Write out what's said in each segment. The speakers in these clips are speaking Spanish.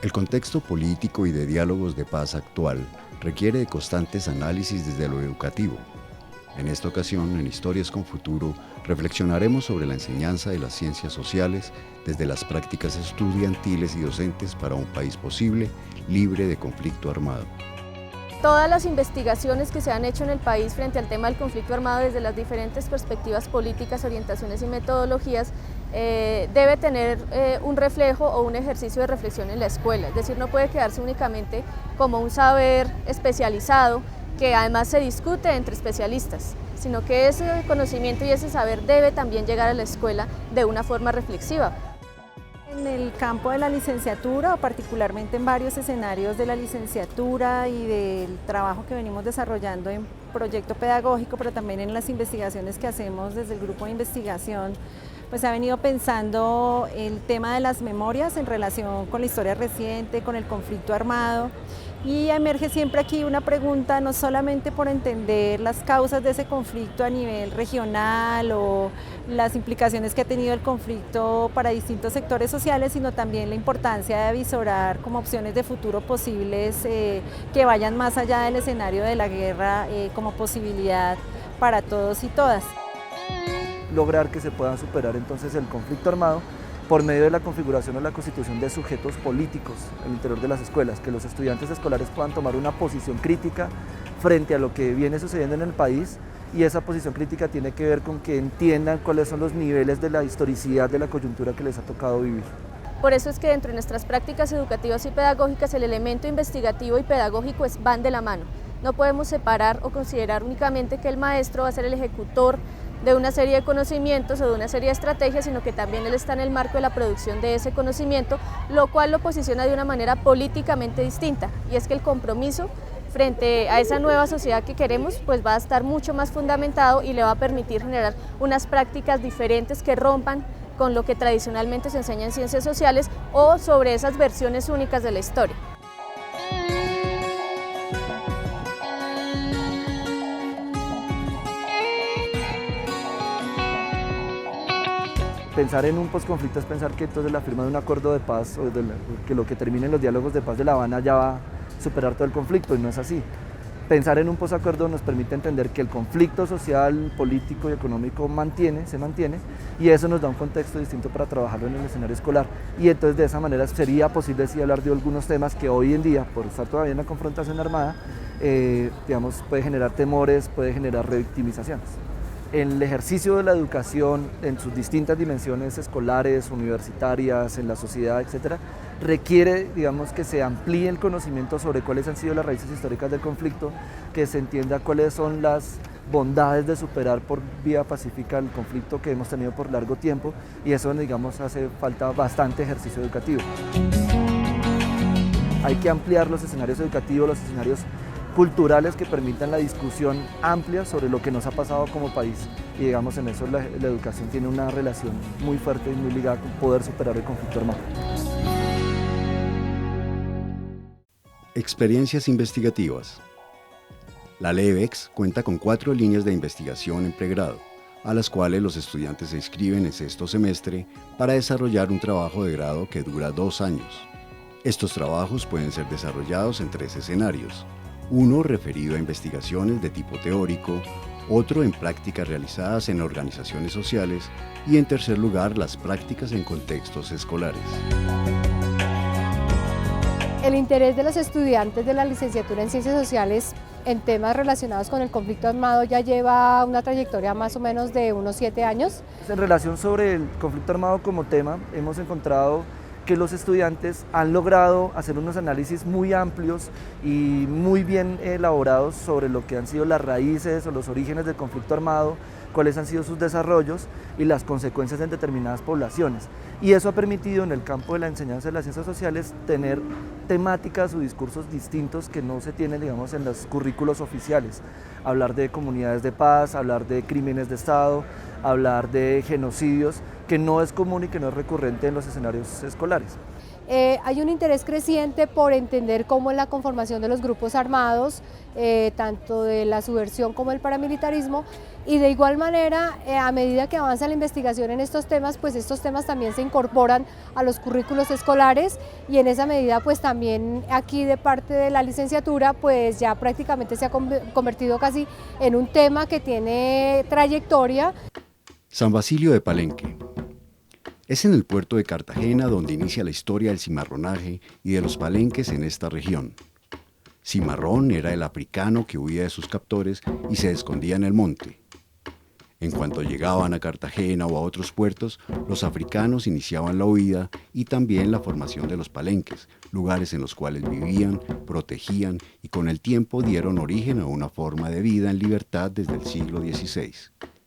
El contexto político y de diálogos de paz actual requiere de constantes análisis desde lo educativo. En esta ocasión, en Historias con Futuro, reflexionaremos sobre la enseñanza de las ciencias sociales desde las prácticas estudiantiles y docentes para un país posible, libre de conflicto armado. Todas las investigaciones que se han hecho en el país frente al tema del conflicto armado desde las diferentes perspectivas políticas, orientaciones y metodologías debe tener un reflejo o un ejercicio de reflexión en la escuela, es decir, no puede quedarse únicamente como un saber especializado que además se discute entre especialistas, sino que ese conocimiento y ese saber debe también llegar a la escuela de una forma reflexiva. En el campo de la licenciatura, o particularmente en varios escenarios de la licenciatura y del trabajo que venimos desarrollando en proyecto pedagógico, pero también en las investigaciones que hacemos desde el grupo de investigación, pues ha venido pensando el tema de las memorias en relación con la historia reciente, con el conflicto armado, y emerge siempre aquí una pregunta, no solamente por entender las causas de ese conflicto a nivel regional o las implicaciones que ha tenido el conflicto para distintos sectores sociales, sino también la importancia de avisorar como opciones de futuro posibles que vayan más allá del escenario de la guerra como posibilidad para todos y todas. Lograr que se pueda superar entonces el conflicto armado por medio de la configuración o la constitución de sujetos políticos al interior de las escuelas, que los estudiantes escolares puedan tomar una posición crítica frente a lo que viene sucediendo en el país, y esa posición crítica tiene que ver con que entiendan cuáles son los niveles de la historicidad de la coyuntura que les ha tocado vivir. Por eso es que dentro de nuestras prácticas educativas y pedagógicas el elemento investigativo y pedagógico van de la mano. No podemos separar o considerar únicamente que el maestro va a ser el ejecutor de una serie de conocimientos o de una serie de estrategias, sino que también él está en el marco de la producción de ese conocimiento, lo cual lo posiciona de una manera políticamente distinta, y es que el compromiso frente a esa nueva sociedad que queremos pues va a estar mucho más fundamentado y le va a permitir generar unas prácticas diferentes que rompan con lo que tradicionalmente se enseña en ciencias sociales o sobre esas versiones únicas de la historia. Pensar en un posconflicto es pensar que entonces la firma de un acuerdo de paz o que lo que termine en los diálogos de paz de La Habana ya va a superar todo el conflicto, y no es así. Pensar en un posacuerdo nos permite entender que el conflicto social, político y económico se mantiene, y eso nos da un contexto distinto para trabajarlo en el escenario escolar, y entonces de esa manera sería posible sí hablar de algunos temas que hoy en día, por estar todavía en la confrontación armada, puede generar temores, puede generar revictimizaciones. El ejercicio de la educación en sus distintas dimensiones escolares, universitarias, en la sociedad, etc., requiere, que se amplíe el conocimiento sobre cuáles han sido las raíces históricas del conflicto, que se entienda cuáles son las bondades de superar por vía pacífica el conflicto que hemos tenido por largo tiempo, y eso, hace falta bastante ejercicio educativo. Hay que ampliar los escenarios educativos, los escenarios culturales que permitan la discusión amplia sobre lo que nos ha pasado como país, y en eso la educación tiene una relación muy fuerte y muy ligada con poder superar el conflicto armado. Experiencias investigativas. La LEVEX cuenta con 4 líneas de investigación en pregrado, a las cuales los estudiantes se inscriben en sexto semestre para desarrollar un trabajo de grado que dura 2 años. Estos trabajos pueden ser desarrollados en 3 escenarios. Uno referido a investigaciones de tipo teórico, otro en prácticas realizadas en organizaciones sociales y en tercer lugar las prácticas en contextos escolares. El interés de los estudiantes de la licenciatura en Ciencias Sociales en temas relacionados con el conflicto armado ya lleva una trayectoria más o menos de unos 7 años. En relación sobre el conflicto armado como tema, hemos encontrado que los estudiantes han logrado hacer unos análisis muy amplios y muy bien elaborados sobre lo que han sido las raíces o los orígenes del conflicto armado, cuáles han sido sus desarrollos y las consecuencias en determinadas poblaciones. Y eso ha permitido en el campo de la enseñanza de las ciencias sociales tener temáticas o discursos distintos que no se tienen, en los currículos oficiales. Hablar de comunidades de paz, hablar de crímenes de Estado, hablar de genocidios, que no es común y que no es recurrente en los escenarios escolares. Hay un interés creciente por entender cómo es la conformación de los grupos armados, tanto de la subversión como el paramilitarismo, y de igual manera, a medida que avanza la investigación en estos temas, pues estos temas también se incorporan a los currículos escolares, y en esa medida pues también aquí de parte de la licenciatura pues ya prácticamente se ha convertido casi en un tema que tiene trayectoria. San Basilio de Palenque. Es en el puerto de Cartagena donde inicia la historia del cimarronaje y de los palenques en esta región. Cimarrón era el africano que huía de sus captores y se escondía en el monte. En cuanto llegaban a Cartagena o a otros puertos, los africanos iniciaban la huida y también la formación de los palenques, lugares en los cuales vivían, protegían y con el tiempo dieron origen a una forma de vida en libertad desde el siglo XVI.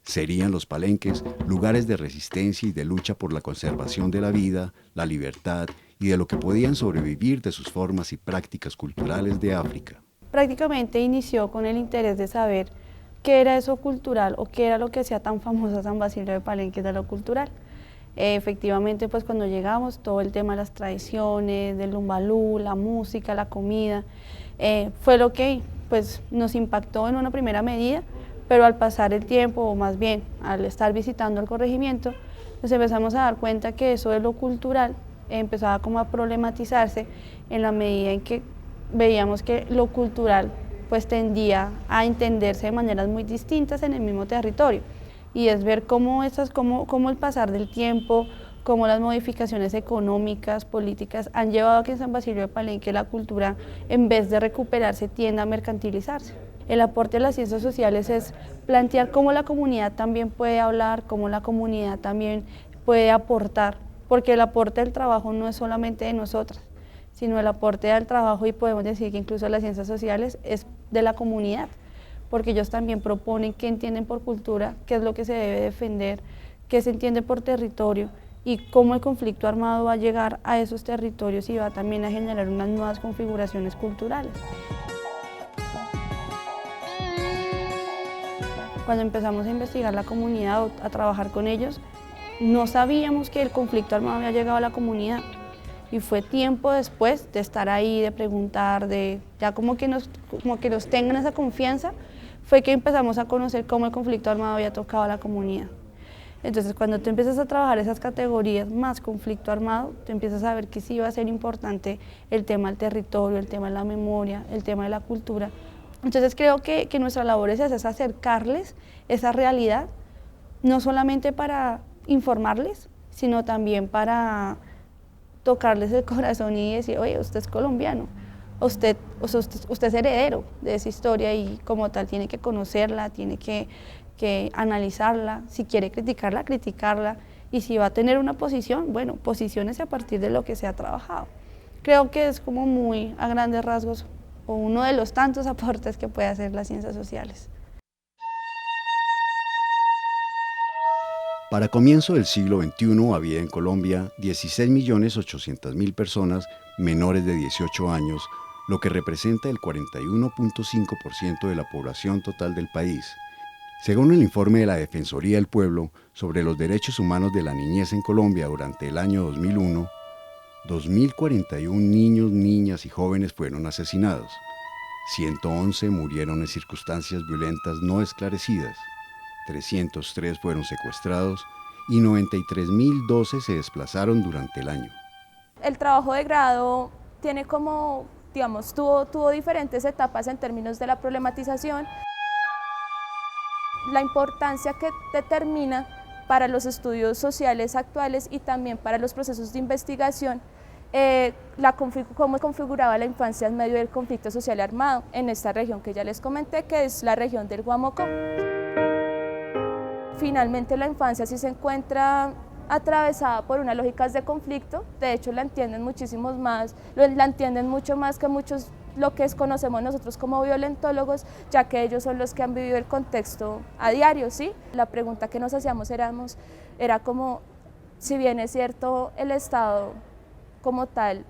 Serían los palenques lugares de resistencia y de lucha por la conservación de la vida, la libertad y de lo que podían sobrevivir de sus formas y prácticas culturales de África. Prácticamente inició con el interés de saber qué era eso cultural o qué era lo que hacía tan famosa San Basilio de Palenque de lo cultural. Efectivamente, pues cuando llegamos, todo el tema de las tradiciones, del lumbalú, la música, la comida, fue lo que pues, nos impactó en una primera medida, pero al pasar el tiempo, o más bien al estar visitando el corregimiento, nos empezamos a dar cuenta que eso de lo cultural empezaba como a problematizarse en la medida en que veíamos que lo cultural pues tendía a entenderse de maneras muy distintas en el mismo territorio, y es ver cómo el pasar del tiempo, cómo las modificaciones económicas, políticas han llevado a que en San Basilio de Palenque la cultura, en vez de recuperarse, tienda a mercantilizarse. El aporte de las ciencias sociales es plantear cómo la comunidad también puede hablar, cómo la comunidad también puede aportar, porque el aporte del trabajo no es solamente de nosotras, sino el aporte del trabajo, y podemos decir que incluso las ciencias sociales es de la comunidad, porque ellos también proponen qué entienden por cultura, qué es lo que se debe defender, qué se entiende por territorio y cómo el conflicto armado va a llegar a esos territorios y va también a generar unas nuevas configuraciones culturales. Cuando empezamos a investigar la comunidad, a trabajar con ellos, no sabíamos que el conflicto armado había llegado a la comunidad. Y fue tiempo después de estar ahí, de preguntar, de ya como que nos tengan esa confianza, fue que empezamos a conocer cómo el conflicto armado había tocado a la comunidad. Entonces, cuando tú empiezas a trabajar esas categorías más conflicto armado, tú empiezas a ver que sí va a ser importante el tema del territorio, el tema de la memoria, el tema de la cultura. Entonces creo que nuestra labor es acercarles esa realidad, no solamente para informarles, sino también para tocarles el corazón y decir, oye, usted es colombiano, usted es heredero de esa historia y como tal tiene que conocerla, tiene que analizarla, si quiere criticarla, criticarla, y si va a tener una posición, bueno, posiciónese a partir de lo que se ha trabajado. Creo que es como muy a grandes rasgos o uno de los tantos aportes que puede hacer las ciencias sociales. Para comienzo del siglo XXI había en Colombia 16.800.000 personas menores de 18 años, lo que representa el 41.5% de la población total del país. Según el informe de la Defensoría del Pueblo sobre los derechos humanos de la niñez en Colombia durante el año 2001, 2.041 niños, niñas y jóvenes fueron asesinados. 111 murieron en circunstancias violentas no esclarecidas. 303 fueron secuestrados y 93.012 se desplazaron durante el año. El trabajo de grado tiene como, digamos, tuvo diferentes etapas en términos de la problematización. La importancia que determina para los estudios sociales actuales y también para los procesos de investigación, cómo configuraba la infancia en medio del conflicto social armado en esta región que ya les comenté, que es la región del Guamocó. Finalmente la infancia sí se encuentra atravesada por unas lógicas de conflicto, de hecho la entienden muchísimos más, la entienden mucho más que muchos lo que conocemos nosotros como violentólogos, ya que ellos son los que han vivido el contexto a diario, ¿sí? La pregunta que nos hacíamos era como, si bien es cierto, el Estado como tal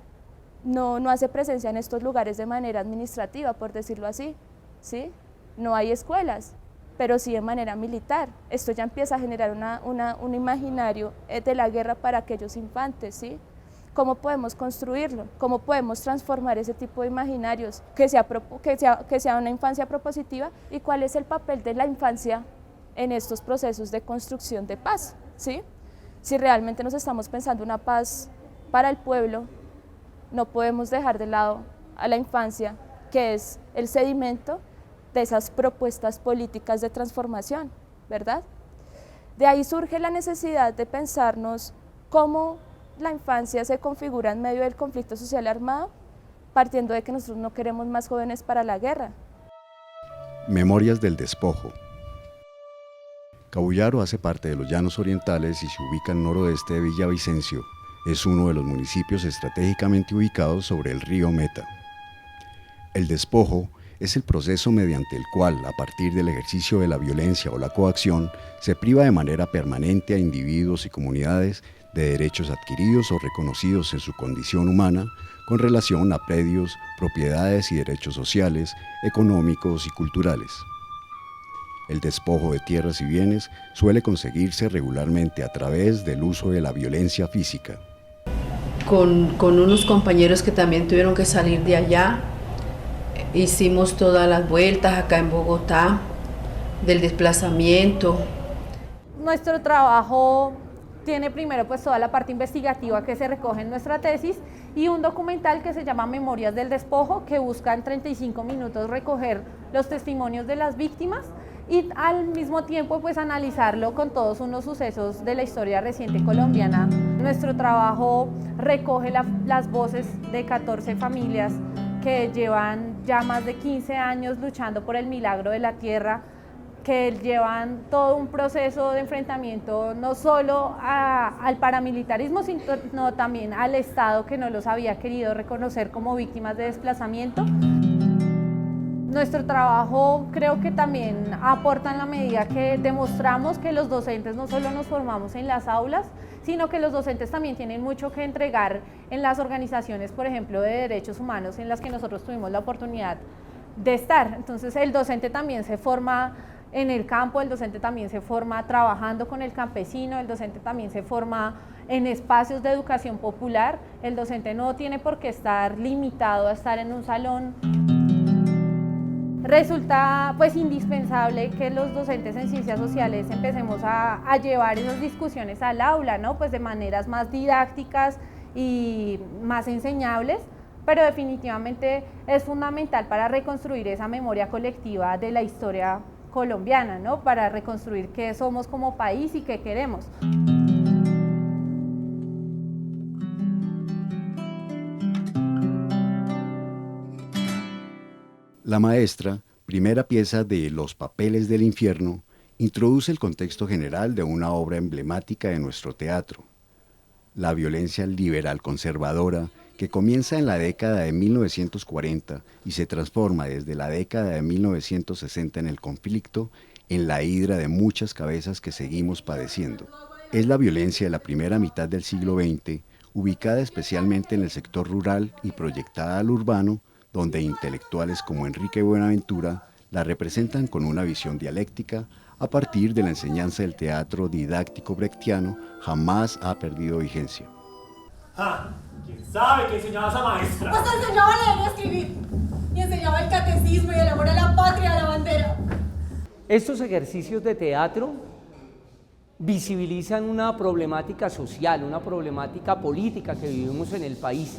no hace presencia en estos lugares de manera administrativa, por decirlo así, ¿sí? No hay escuelas, pero sí de manera militar. Esto ya empieza a generar un imaginario de la guerra para aquellos infantes, ¿sí? ¿Cómo podemos construirlo? ¿Cómo podemos transformar ese tipo de imaginarios? Que sea una infancia propositiva, y cuál es el papel de la infancia en estos procesos de construcción de paz, ¿sí? Si realmente nos estamos pensando una paz para el pueblo, no podemos dejar de lado a la infancia, que es el sedimento de esas propuestas políticas de transformación, ¿verdad? De ahí surge la necesidad de pensarnos cómo la infancia se configura en medio del conflicto social armado, partiendo de que nosotros no queremos más jóvenes para la guerra. Memorias del despojo. Cabullaro hace parte de los Llanos Orientales y se ubica al noroeste de Villavicencio. Es uno de los municipios estratégicamente ubicados sobre el río Meta. El despojo es el proceso mediante el cual, a partir del ejercicio de la violencia o la coacción, se priva de manera permanente a individuos y comunidades de derechos adquiridos o reconocidos en su condición humana con relación a predios, propiedades y derechos sociales, económicos y culturales. El despojo de tierras y bienes suele conseguirse regularmente a través del uso de la violencia física. Con unos compañeros que también tuvieron que salir de allá, hicimos todas las vueltas acá en Bogotá, del desplazamiento. Nuestro trabajo tiene primero pues toda la parte investigativa que se recoge en nuestra tesis y un documental que se llama Memorias del Despojo, que busca en 35 minutos recoger los testimonios de las víctimas y al mismo tiempo pues analizarlo con todos unos sucesos de la historia reciente colombiana. Nuestro trabajo recoge las voces de 14 familias que llevan ya más de 15 años luchando por el milagro de la tierra, que llevan todo un proceso de enfrentamiento no solo al paramilitarismo, sino también al Estado, que no los había querido reconocer como víctimas de desplazamiento. Nuestro trabajo creo que también aporta en la medida que demostramos que los docentes no solo nos formamos en las aulas, sino que los docentes también tienen mucho que entregar en las organizaciones, por ejemplo, de derechos humanos en las que nosotros tuvimos la oportunidad de estar. Entonces el docente también se forma en el campo, el docente también se forma trabajando con el campesino, el docente también se forma en espacios de educación popular. El docente no tiene por qué estar limitado a estar en un salón. Resulta pues indispensable que los docentes en ciencias sociales empecemos a llevar esas discusiones al aula, ¿no? Pues de maneras más didácticas y más enseñables, pero definitivamente es fundamental para reconstruir esa memoria colectiva de la historia colombiana, ¿no? Para reconstruir qué somos como país y qué queremos. La maestra, primera pieza de Los Papeles del Infierno, introduce el contexto general de una obra emblemática de nuestro teatro, la violencia liberal conservadora que comienza en la década de 1940 y se transforma desde la década de 1960 en el conflicto, en la hidra de muchas cabezas que seguimos padeciendo. Es la violencia de la primera mitad del siglo XX, ubicada especialmente en el sector rural y proyectada al urbano, donde intelectuales como Enrique Buenaventura la representan con una visión dialéctica a partir de la enseñanza del teatro didáctico brechtiano, jamás ha perdido vigencia. ¿Quién sabe qué enseñaba esa maestra? Pues enseñaba a leer y a escribir, y enseñaba el catecismo y el amor a la patria y a la bandera. Estos ejercicios de teatro visibilizan una problemática social, una problemática política que vivimos en el país,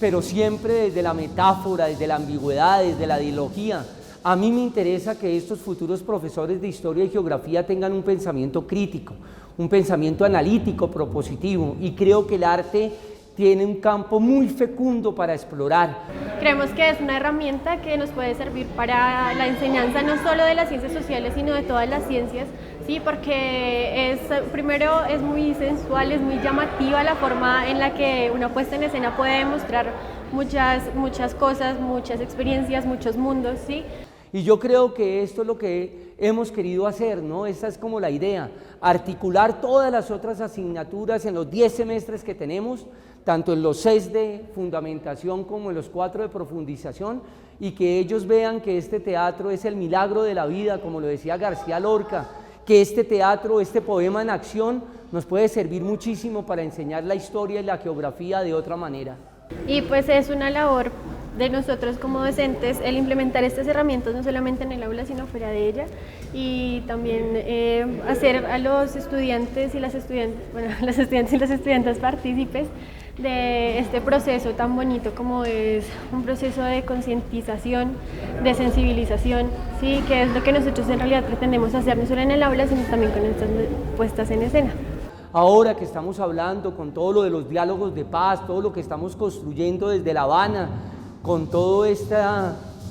pero siempre desde la metáfora, desde la ambigüedad, desde la ideología. A mí me interesa que estos futuros profesores de historia y geografía tengan un pensamiento crítico, un pensamiento analítico, propositivo, y creo que el arte tiene un campo muy fecundo para explorar. Creemos que es una herramienta que nos puede servir para la enseñanza no solo de las ciencias sociales, sino de todas las ciencias, ¿sí? Porque primero es muy sensual, es muy llamativa la forma en la que una puesta en escena puede demostrar muchas cosas, muchas experiencias, muchos mundos, ¿sí? Y yo creo que esto es lo que hemos querido hacer, ¿no? Esa es como la idea, articular todas las otras asignaturas en los 10 semestres que tenemos, tanto en los 6 de fundamentación como en los 4 de profundización, y que ellos vean que este teatro es el milagro de la vida, como lo decía García Lorca, que este teatro, este poema en acción, nos puede servir muchísimo para enseñar la historia y la geografía de otra manera. Y pues es una labor de nosotros como docentes el implementar estas herramientas no solamente en el aula sino fuera de ella, y también hacer a los estudiantes y las estudiantes partícipes de este proceso tan bonito como es un proceso de concientización, de sensibilización, ¿sí? Que es lo que nosotros en realidad pretendemos hacer no solo en el aula sino también con estas puestas en escena. Ahora que estamos hablando con todo lo de los diálogos de paz, todo lo que estamos construyendo desde La Habana, con todos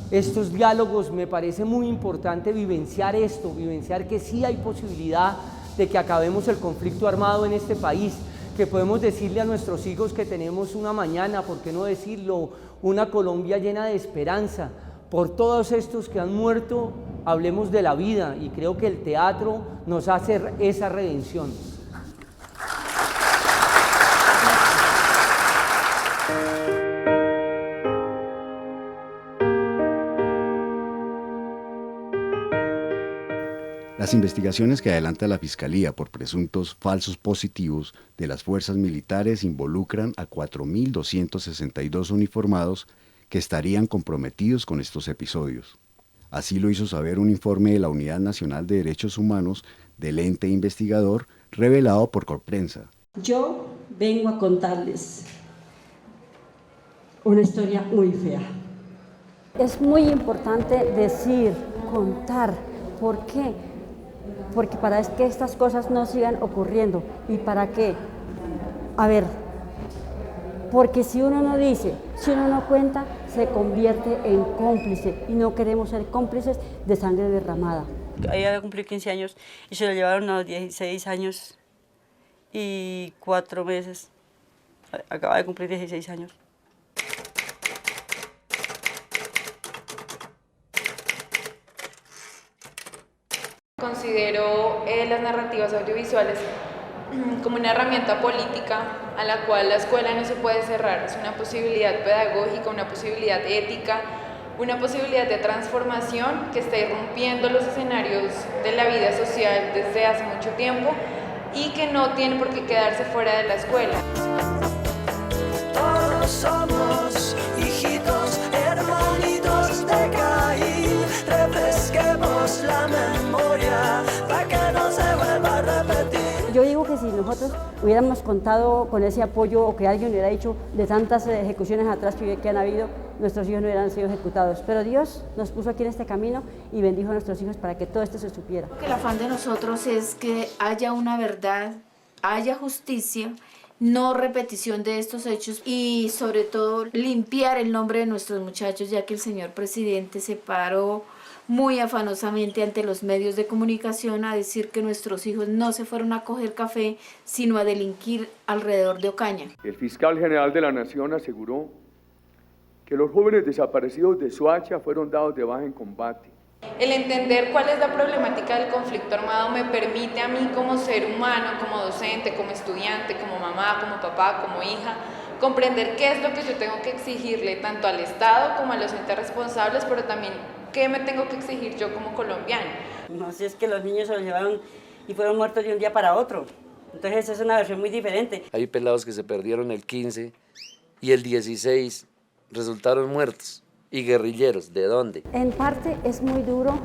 estos diálogos, me parece muy importante vivenciar esto, vivenciar que sí hay posibilidad de que acabemos el conflicto armado en este país, que podemos decirle a nuestros hijos que tenemos una mañana, ¿por qué no decirlo? Una Colombia llena de esperanza. Por todos estos que han muerto, hablemos de la vida, y creo que el teatro nos hace esa redención. Las investigaciones que adelanta la Fiscalía por presuntos falsos positivos de las fuerzas militares involucran a 4.262 uniformados que estarían comprometidos con estos episodios. Así lo hizo saber un informe de la Unidad Nacional de Derechos Humanos del ente investigador revelado por Corprensa. Yo vengo a contarles una historia muy fea. Es muy importante decir, contar. ¿Por qué? Porque para que estas cosas no sigan ocurriendo. ¿Y para qué? A ver, porque si uno no dice, si uno no cuenta, se convierte en cómplice, y no queremos ser cómplices de sangre derramada. Ahí había cumplido 15 años y se lo llevaron a los 16 años y 4 meses. Acaba de cumplir 16 años. Considero las narrativas audiovisuales como una herramienta política a la cual la escuela no se puede cerrar. Es una posibilidad pedagógica, una posibilidad ética, una posibilidad de transformación que está irrumpiendo los escenarios de la vida social desde hace mucho tiempo y que no tiene por qué quedarse fuera de la escuela. Todos somos hijitos, hermanitos de Caín, refresquemos la memoria para que no se vuelva a repetir. Yo digo que si nosotros hubiéramos contado con ese apoyo o que alguien hubiera dicho de tantas ejecuciones atrás que han habido, nuestros hijos no hubieran sido ejecutados. Pero Dios nos puso aquí en este camino y bendijo a nuestros hijos para que todo esto se supiera. El afán de nosotros es que haya una verdad, haya justicia, no repetición de estos hechos y sobre todo limpiar el nombre de nuestros muchachos, ya que el señor presidente se paró muy afanosamente ante los medios de comunicación a decir que nuestros hijos no se fueron a coger café, sino a delinquir alrededor de Ocaña. El fiscal general de la Nación aseguró que los jóvenes desaparecidos de Soacha fueron dados de baja en combate. El entender cuál es la problemática del conflicto armado me permite a mí como ser humano, como docente, como estudiante, como mamá, como papá, como hija, comprender qué es lo que yo tengo que exigirle tanto al Estado como a los entes responsables, pero también qué me tengo que exigir yo como colombiano. No, si es que los niños se los llevaron y fueron muertos de un día para otro. Entonces es una versión muy diferente. Hay pelados que se perdieron el 15 y el 16 resultaron muertos. ¿Y guerrilleros? ¿De dónde? En parte es muy duro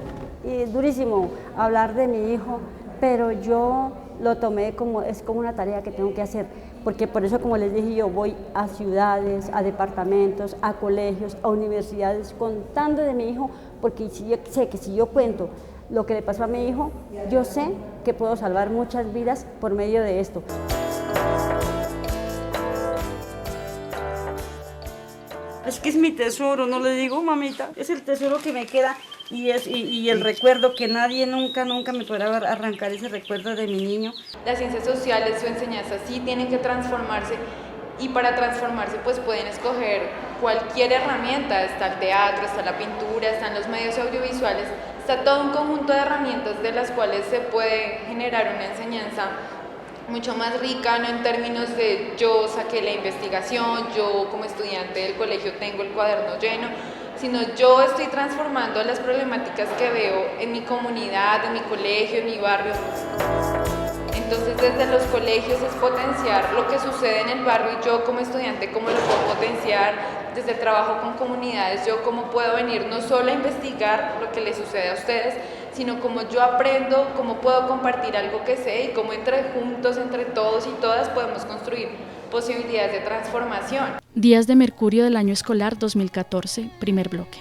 y durísimo hablar de mi hijo, pero yo lo tomé como una tarea que tengo que hacer, porque por eso, como les dije, yo voy a ciudades, a departamentos, a colegios, a universidades, contando de mi hijo, porque yo sé que si yo cuento lo que le pasó a mi hijo, yo sé que puedo salvar muchas vidas por medio de esto. Es que es mi tesoro, no le digo, mamita, es el tesoro que me queda y el recuerdo que nadie nunca me podrá arrancar ese recuerdo de mi niño. Las ciencias sociales, su enseñanza sí tienen que transformarse y para transformarse pues pueden escoger cualquier herramienta, está el teatro, está la pintura, están los medios audiovisuales, está todo un conjunto de herramientas de las cuales se puede generar una enseñanza mucho más rica, no en términos de yo saqué la investigación, yo como estudiante del colegio tengo el cuaderno lleno, sino yo estoy transformando las problemáticas que veo en mi comunidad, en mi colegio, en mi barrio. Entonces desde los colegios es potenciar lo que sucede en el barrio y yo como estudiante cómo lo puedo potenciar, desde el trabajo con comunidades, yo cómo puedo venir no solo a investigar lo que les sucede a ustedes, sino cómo yo aprendo, cómo puedo compartir algo que sé y cómo entre juntos, entre todos y todas podemos construir posibilidades de transformación. Días de Mercurio del año escolar 2014, primer bloque.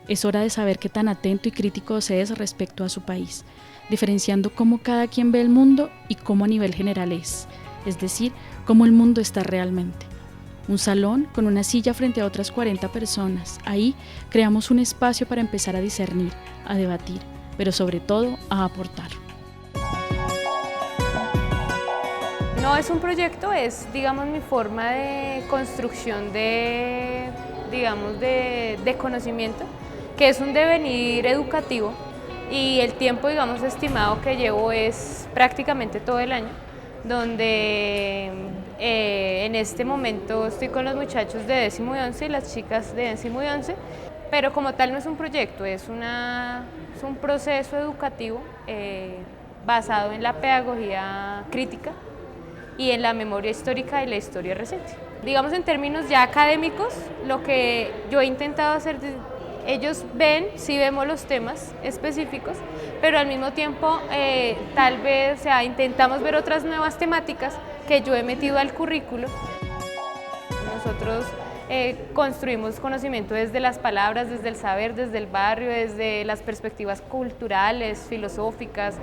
Es hora de saber qué tan atento y crítico se es respecto a su país, diferenciando cómo cada quien ve el mundo y cómo a nivel general es decir, cómo el mundo está realmente. Un salón con una silla frente a otras 40 personas. Ahí creamos un espacio para empezar a discernir, a debatir, pero sobre todo a aportar. No es un proyecto, es, digamos, mi forma de construcción de conocimiento, que es un devenir educativo y el tiempo, digamos, estimado que llevo es prácticamente todo el año, donde en este momento estoy con los muchachos de 10º y 11 y las chicas de 10º y 11, pero como tal no es un proyecto, es un proceso educativo basado en la pedagogía crítica y en la memoria histórica y la historia reciente. Digamos, en términos ya académicos, lo que yo he intentado hacer, ellos ven, sí vemos los temas específicos, pero al mismo tiempo tal vez intentamos ver otras nuevas temáticas que yo he metido al currículo. Nosotros construimos conocimiento desde las palabras, desde el saber, desde el barrio, desde las perspectivas culturales, filosóficas,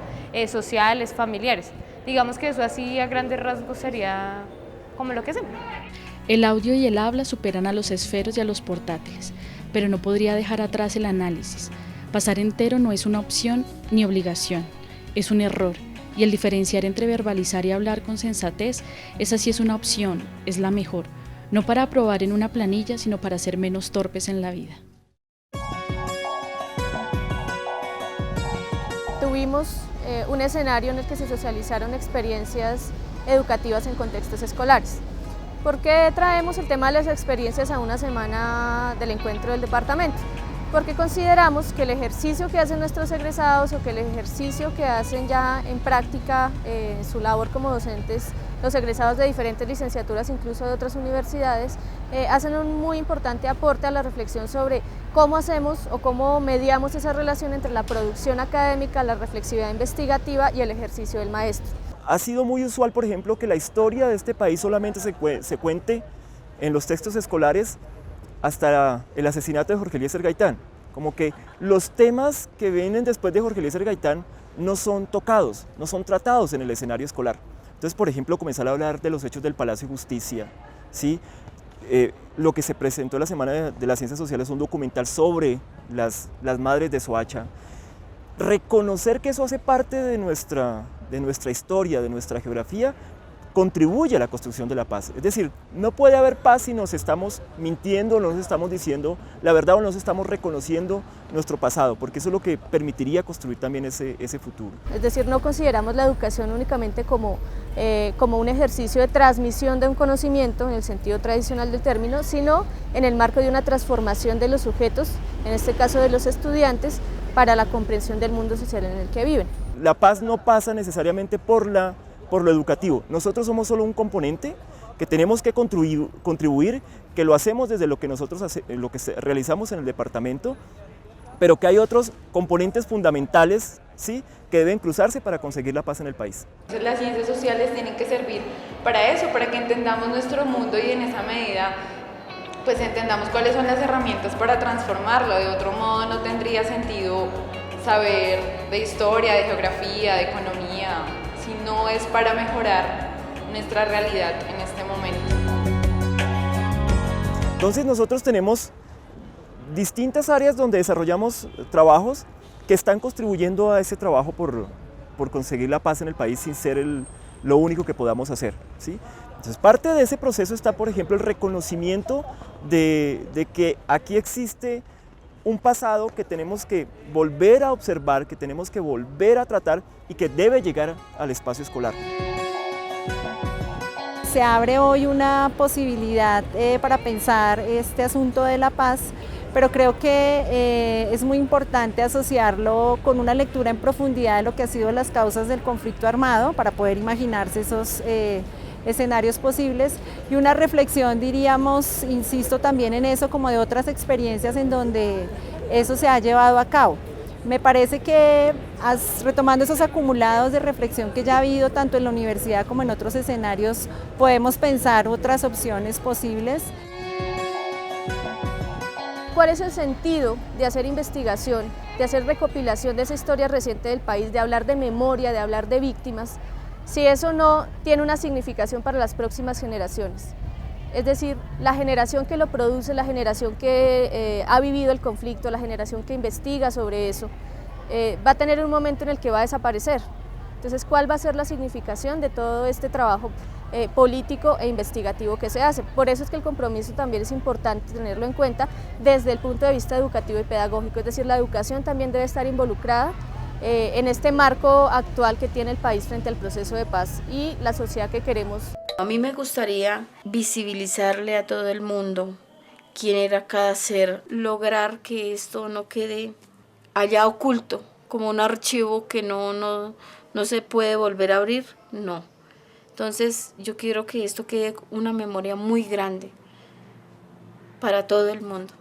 sociales, familiares. Digamos que eso así a grandes rasgos sería como lo que hacemos. El audio y el habla superan a los esferos y a los portátiles, pero no podría dejar atrás el análisis. Pasar entero no es una opción ni obligación, es un error, y el diferenciar entre verbalizar y hablar con sensatez, esa sí es una opción, es la mejor, no para aprobar en una planilla, sino para ser menos torpes en la vida. Tuvimos un escenario en el que se socializaron experiencias educativas en contextos escolares. ¿Por qué traemos el tema de las experiencias a una semana del encuentro del departamento? Porque consideramos que el ejercicio que hacen nuestros egresados o que el ejercicio que hacen ya en práctica en su labor como docentes, los egresados de diferentes licenciaturas, incluso de otras universidades, hacen un muy importante aporte a la reflexión sobre cómo hacemos o cómo mediamos esa relación entre la producción académica, la reflexividad investigativa y el ejercicio del maestro. Ha sido muy usual, por ejemplo, que la historia de este país solamente se cuente en los textos escolares hasta el asesinato de Jorge Eliezer Gaitán. Como que los temas que vienen después de Jorge Eliezer Gaitán no son tocados, no son tratados en el escenario escolar. Entonces, por ejemplo, comenzar a hablar de los hechos del Palacio de Justicia, ¿sí? Lo que se presentó la Semana de las Ciencias Sociales, un documental sobre las madres de Soacha. Reconocer que eso hace parte de nuestra historia, de nuestra geografía, contribuye a la construcción de la paz. Es decir, no puede haber paz si nos estamos mintiendo, no nos estamos diciendo la verdad o no nos estamos reconociendo nuestro pasado, porque eso es lo que permitiría construir también ese futuro. Es decir, no consideramos la educación únicamente como un ejercicio de transmisión de un conocimiento en el sentido tradicional del término, sino en el marco de una transformación de los sujetos, en este caso de los estudiantes, para la comprensión del mundo social en el que viven. La paz no pasa necesariamente por lo educativo. Nosotros somos solo un componente que tenemos que contribuir, que lo hacemos desde lo que nosotros realizamos en el departamento, pero que hay otros componentes fundamentales, ¿sí?, que deben cruzarse para conseguir la paz en el país. Las ciencias sociales tienen que servir para eso, para que entendamos nuestro mundo y en esa medida pues entendamos cuáles son las herramientas para transformarlo. De otro modo no tendría sentido saber de historia, de geografía, de economía, si no es para mejorar nuestra realidad en este momento. Entonces nosotros tenemos distintas áreas donde desarrollamos trabajos que están contribuyendo a ese trabajo por conseguir la paz en el país sin ser lo único que podamos hacer, ¿sí? Entonces parte de ese proceso está, por ejemplo, el reconocimiento de que aquí existe un pasado que tenemos que volver a observar, que tenemos que volver a tratar y que debe llegar al espacio escolar. Se abre hoy una posibilidad para pensar este asunto de la paz pero creo que es muy importante asociarlo con una lectura en profundidad de lo que han sido las causas del conflicto armado para poder imaginarse esos escenarios posibles y una reflexión, diríamos, insisto también en eso, como de otras experiencias en donde eso se ha llevado a cabo. Me parece que retomando esos acumulados de reflexión que ya ha habido tanto en la universidad como en otros escenarios, podemos pensar otras opciones posibles. ¿Cuál es el sentido de hacer investigación, de hacer recopilación de esa historia reciente del país, de hablar de memoria, de hablar de víctimas, si eso no tiene una significación para las próximas generaciones? Es decir, la generación que lo produce, la generación que ha vivido el conflicto, la generación que investiga sobre eso, va a tener un momento en el que va a desaparecer. Entonces, ¿cuál va a ser la significación de todo este trabajo político e investigativo que se hace? Por eso es que el compromiso también es importante tenerlo en cuenta desde el punto de vista educativo y pedagógico, es decir, la educación también debe estar involucrada en este marco actual que tiene el país frente al proceso de paz y la sociedad que queremos. A mí me gustaría visibilizarle a todo el mundo quién era cada ser, lograr que esto no quede allá oculto, como un archivo que no se puede volver a abrir, no. Entonces yo quiero que esto quede una memoria muy grande para todo el mundo.